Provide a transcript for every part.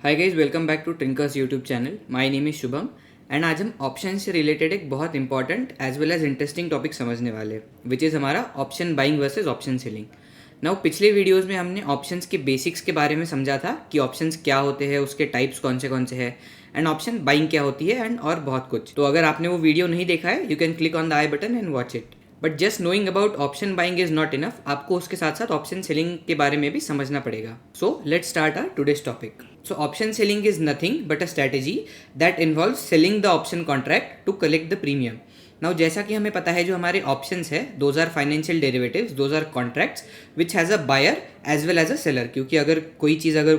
Hi guys, welcome back to ट्रिंकर्स YouTube channel. My name is Shubham and आज हम option से related एक बहुत important as well as interesting topic समझने वाले हैं, विच इज़ हमारा option buying versus option selling. Now पिछले वीडियोस में हमने ऑप्शंस के बेसिक्स के बारे में समझा था कि ऑप्शंस क्या होते हैं, उसके टाइप्स कौन से हैं एंड ऑप्शन बाइंग क्या होती है एंड और बहुत कुछ। तो अगर आपने वो वीडियो नहीं देखा है, you can click on the I button and watch it. But just knowing about option buying is not enough, आपको उसके साथ साथ ऑप्शन सेलिंग के बारे में भी समझना पड़ेगा। So let's start our today's topic. So option selling is nothing but a strategy that involves selling the option contract to collect the premium. Now जैसा कि हमें पता है जो हमारे options है, those are financial derivatives, those are contracts which has a buyer as well as a seller, क्योंकि अगर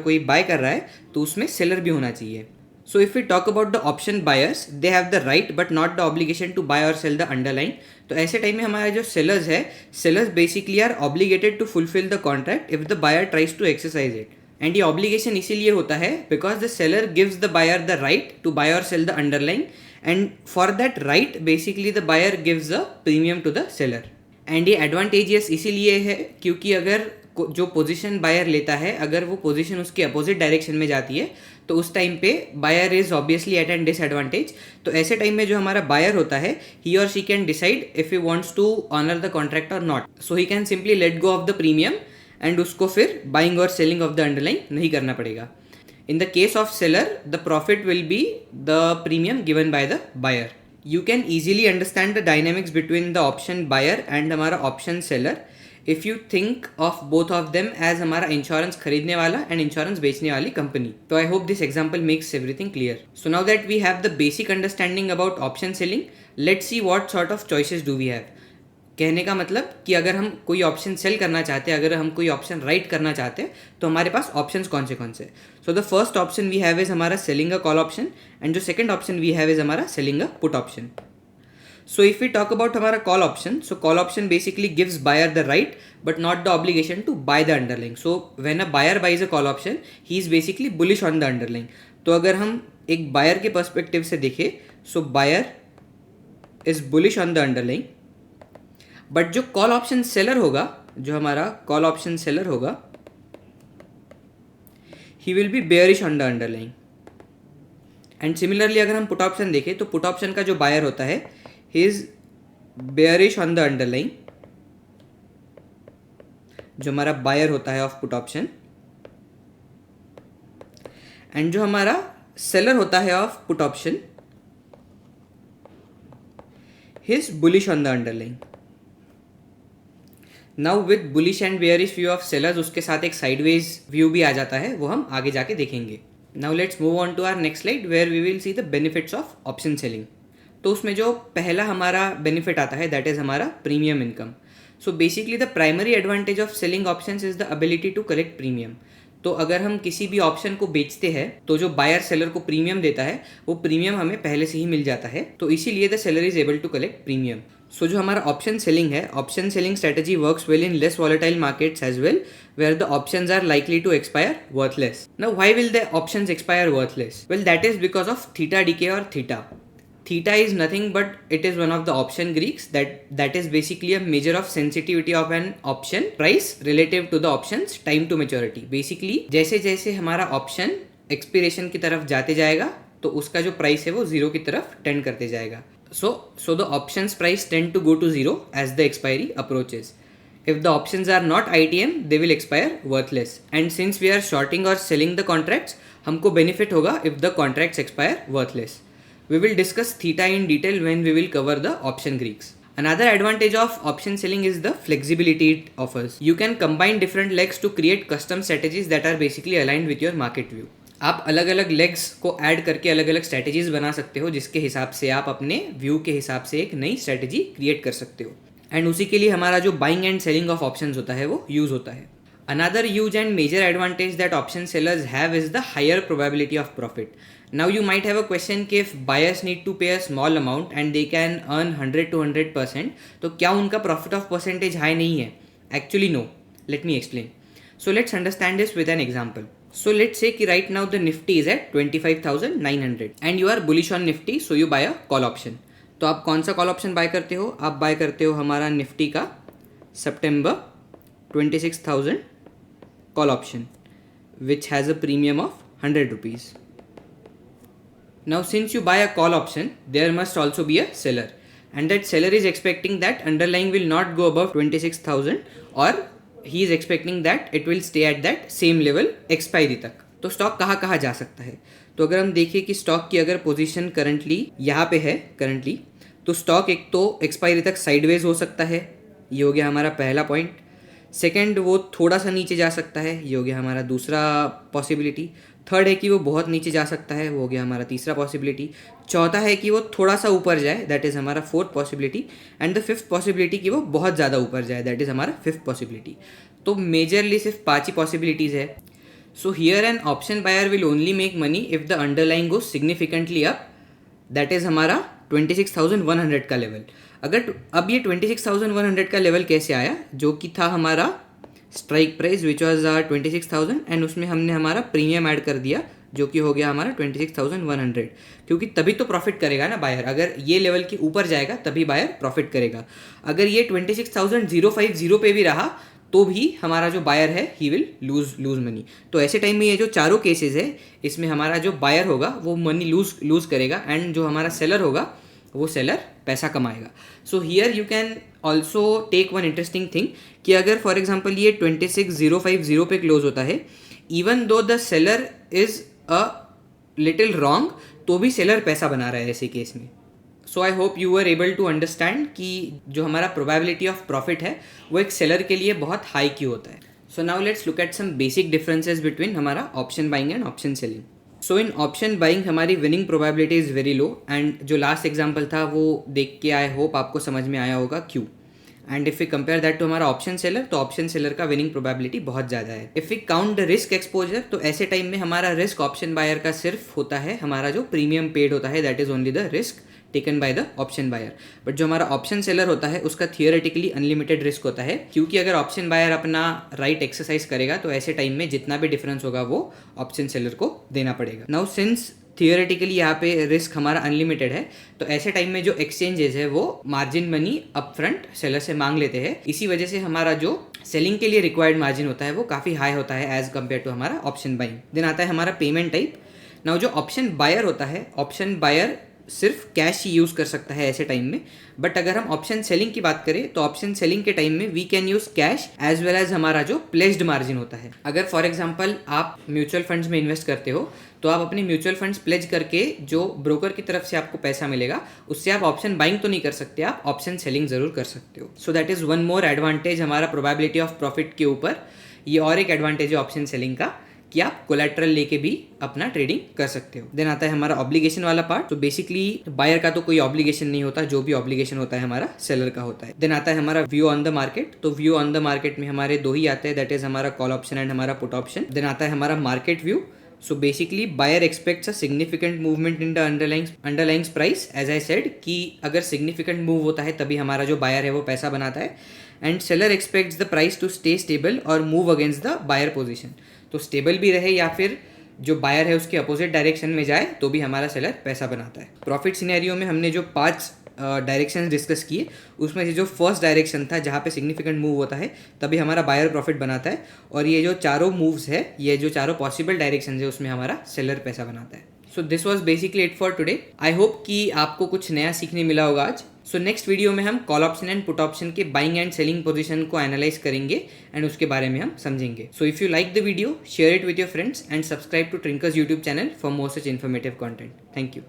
कोई buy कर रहा है तो उसमें seller भी होना चाहिए। So if we talk about the option buyers, they have the right but not the obligation to buy or sell the underlying. तो ऐसे टाइम में हमारे जो sellers है, sellers basically are obligated to fulfill the contract if the buyer tries to exercise it. And ये obligation इसीलिए होता है because the seller gives the buyer the right to buy और sell the underlying, and for that right basically the buyer gives the premium to the seller. And ये advantageous इसीलिए है क्योंकि अगर जो पोजीशन बायर लेता है, अगर वो पोजीशन उसके अपोजिट डायरेक्शन में जाती है तो उस टाइम पे buyer is obviously at an disadvantage. तो ऐसे टाइम में जो हमारा बायर होता है, ही और she can decide if he wants to honour the contract और not. So he can simply let go of the premium and उसको फिर बाइंग और सेलिंग ऑफ द अंडरलाइन नहीं करना पड़ेगा। In the case of seller, the profit will be the premium given by the buyer. You can easily understand the dynamics between the option buyer and हमारा option seller if you think of both of them as हमारा insurance खरीदने वाला and insurance बेचने वाली company. तो I hope this example makes everything clear. So now that we have the basic understanding about option selling, let's see what sort of choices do we have. कहने का मतलब कि अगर हम कोई ऑप्शन सेल करना चाहते हैं, अगर हम कोई ऑप्शन राइट करना चाहते हैं, तो हमारे पास ऑप्शंस कौन से। So the first option we have is हमारा selling a call option, and जो second option we have is हमारा selling a put option. So if we talk about हमारा call option, so call option basically gives buyer the right but not the obligation to buy the underlying. So when a buyer buys a call option, he is basically bullish on the underlying. तो अगर हम एक buyer के perspective से देखें, so buyer is bullish on the underlying, but जो call option seller होगा, जो हमारा कॉल ऑप्शन सेलर होगा, he will be bearish on the underlying. And similarly अगर हम पुट ऑप्शन देखें तो पुट ऑप्शन का जो बायर होता है, he is bearish on the underlying, जो हमारा बायर होता है ऑफ पुट ऑप्शन। एंड जो हमारा सेलर होता है of put option, he is bullish on the underlying. Now with bullish and bearish view of sellers, उसके साथ एक साइडवेज व्यू भी आ जाता है, वो हम आगे जाके देखेंगे। Now let's move on to our next slide where we will see the benefits of option selling. तो उसमें जो पहला हमारा बेनिफिट आता है, दैट इज हमारा premium income. So basically the primary advantage of selling options is the ability to collect premium. तो अगर हम किसी भी ऑप्शन को बेचते हैं तो जो बायर सेलर को प्रीमियम देता है, वो प्रीमियम हमें पहले से ही मिल जाता है, तो इसीलिए the seller is able to collect premium. So जो हमारा ऑप्शन सेलिंग है, option selling strategy works well in less volatile markets as well, where the options are likely to expire worthless. Now why will the options expire worthless? Well that is because of theta decay और theta. Theta is nothing but it is one of the option Greeks that is basically a measure of sensitivity of an option price relative to the option's time to maturity. Basically जैसे जैसे हमारा option expiration की तरफ जाते जाएगा तो उसका जो प्राइस है वो जीरो की तरफ टेंड करते जाएगा. So the options price tend to go to zero as the expiry approaches. If the options are not ITM, they will expire worthless. And since we are shorting or selling the contracts, हमको benefit होगा if the contracts expire worthless. We will discuss theta in detail when we will cover the option Greeks. Another advantage of option selling is the flexibility it offers. You can combine different legs to create custom strategies that are basically aligned with your market view. आप अलग अलग legs को add करके अलग अलग strategies बना सकते हो, जिसके हिसाब से आप अपने व्यू के हिसाब से एक नई स्ट्रैटेजी क्रिएट कर सकते हो. एंड उसी के लिए हमारा जो buying and selling of options होता है वो यूज होता है. Another huge and major advantage that option sellers have is the higher probability of profit. Now you might have a question कि if buyers need to pay a small amount and they can earn 100 to 100%, तो क्या उनका profit of percentage high नहीं है? Actually no. Let me explain. So let's understand this with an example. So let's say कि right now the Nifty is at 25,900 and you are bullish on Nifty, so you buy a call option. तो आप कौन सा call option buy करते हो? आप bye करते हो हमारा निफ्टी का September 26,000 call option which has a premium of 100 rupees. Now since you buy a call option, there must also be a seller, and that seller is expecting that underlying will not go above 26,000 or he is expecting that it will stay at that same level expiry तक. तो stock कहाँ कहाँ जा सकता है? तो अगर हम देखें कि स्टॉक की अगर पोजीशन करंटली यहाँ पे है करंटली, तो स्टॉक एक तो एक्सपायरी तक साइडवेज हो सकता है, ये हो गया हमारा पहला पॉइंट. सेकंड, वो थोड़ा सा नीचे जा सकता है, ये हो गया हमारा दूसरा पॉसिबिलिटी. थर्ड है कि वो बहुत नीचे जा सकता है, वो हो गया हमारा तीसरा पॉसिबिलिटी. चौथा है कि वो थोड़ा सा ऊपर जाए, दैट इज़ हमारा fourth possibility. And the fifth possibility कि वो बहुत ज़्यादा ऊपर जाए, दैट इज़ हमारा फिफ्थ पॉसिबिलिटी. तो मेजरली सिर्फ 5 ही पॉसिबिलिटीज़ है. So here an option buyer will only make money if the underlying goes significantly up, that is हमारा 26,100 का लेवल. अगर अब ये 26,100 का लेवल कैसे आया, जो कि था हमारा strike price which was 26,000, and उसमें हमने हमारा प्रीमियम ऐड कर दिया जो कि हो गया हमारा 26,100, क्योंकि तभी तो प्रॉफिट करेगा ना बायर. अगर ये लेवल के ऊपर जाएगा तभी बायर प्रॉफिट करेगा. अगर ये 26,050 पे भी रहा तो भी हमारा जो बायर है ही विल लूज मनी. तो ऐसे टाइम में ये जो चारों केसेस है, इसमें हमारा जो बायर होगा वो मनी लूज करेगा, एंड जो हमारा सेलर होगा वो सेलर पैसा कमाएगा. So here you can also take one interesting thing कि अगर फॉर एग्जांपल ये 26,050 पे क्लोज होता है, even though the seller is a little wrong, तो भी सेलर पैसा बना रहा है ऐसे केस में. So I hope you are able to understand कि जो हमारा प्रोबेबिलिटी ऑफ प्रॉफिट है वो एक सेलर के लिए बहुत हाई क्यों होता है. So now let's look at some basic differences between हमारा option buying and option selling. So in option buying हमारी winning probability is very low, and जो लास्ट एग्जांपल था वो देख के आई होप आपको समझ में आया होगा क्यों. And if we compare that to हमारा ऑप्शन सेलर, तो ऑप्शन सेलर का विनिंग प्रोबेबिलिटी बहुत ज़्यादा है. If we count the risk exposure, तो ऐसे टाइम में हमारा रिस्क ऑप्शन बायर का सिर्फ होता है हमारा जो प्रीमियम पेड होता है, that is only the risk taken by the option buyer. But जो हमारा ऑप्शन सेलर होता है उसका थियोरेटिकली अनलिमिटेड रिस्क होता है, क्योंकि अगर ऑप्शन बायर अपना राइट एक्सरसाइज करेगा तो ऐसे टाइम में जितना भी डिफरेंस होगा वो ऑप्शन सेलर को देना पड़ेगा. नाउ सिंस थियोरेटिकली यहाँ पे रिस्क हमारा अनलिमिटेड है, तो ऐसे टाइम में जो एक्सचेंजेस है वो मार्जिन मनी अपफ्रंट सेलर से मांग लेते हैं. इसी वजह से हमारा जो सेलिंग के लिए रिक्वायर्ड मार्जिन होता है वो काफ़ी हाई होता है एज कम्पेयर टू हमारा ऑप्शन बाइंग. देन आता है हमारा पेमेंट टाइप. नाउ जो ऑप्शन बायर होता है, ऑप्शन बायर सिर्फ कैश ही यूज़ कर सकता है ऐसे टाइम में. बट अगर हम ऑप्शन सेलिंग की बात करें तो ऑप्शन सेलिंग के टाइम में we can use cash as well as हमारा जो प्लेस्ड मार्जिन होता है. अगर फॉर एग्जांपल आप म्यूचुअल फंड्स में इन्वेस्ट करते हो, तो आप अपने म्यूचुअल फंड्स प्लेज करके जो ब्रोकर की तरफ से आपको पैसा मिलेगा उससे आप ऑप्शन बाइंग तो नहीं कर सकते, आप ऑप्शन सेलिंग ज़रूर कर सकते हो. So that is one more advantage हमारा प्रोबेबिलिटी ऑफ प्रॉफिट के ऊपर. ये और एक एडवांटेज है ऑप्शन सेलिंग का कि आप कोलेट्रल लेके भी अपना ट्रेडिंग कर सकते हो. देन आता है हमारा ऑब्लिगेशन वाला पार्ट. तो बेसिकली बायर का तो कोई ऑब्लिगेशन नहीं होता, जो भी ऑब्लिगेशन होता है हमारा सेलर का होता है. देन आता है हमारा व्यू ऑन द मार्केट. तो व्यू ऑन द मार्केट में हमारे दो ही आते हैं, दैट इज हमारा कॉल ऑप्शन एंड हमारा पुट ऑप्शन. देन आता है हमारा market view. So basically buyer expects a significant movement in the underlying price. As I said कि अगर सिग्निफिकेंट मूव होता है तभी हमारा जो बायर है वो पैसा बनाता है. And seller expects the price to stay stable और move against the buyer position. तो स्टेबल भी रहे या फिर जो बायर है उसके अपोजिट डायरेक्शन में जाए तो भी हमारा सेलर पैसा बनाता है. प्रॉफिट सिनेरियो में हमने जो 5 डायरेक्शन डिस्कस किए, उसमें से जो फर्स्ट डायरेक्शन था जहाँ पे सिग्निफिकेंट मूव होता है तभी हमारा बायर प्रॉफिट बनाता है, और ये जो चारों मूव्स है, ये जो चारों पॉसिबल डायरेक्शन है उसमें हमारा सेलर पैसा बनाता है. So this was basically it for today. I hope कि आपको कुछ नया सीखने मिला होगा आज. सो नेक्स्ट वीडियो में हम call option and put option के बाइंग एंड सेलिंग पोजीशन को एनालाइज करेंगे एंड उसके बारे में हम समझेंगे. So if you like the video, share it with your friends and subscribe to ट्रिंकर्स YouTube channel for more such informative content. Thank you.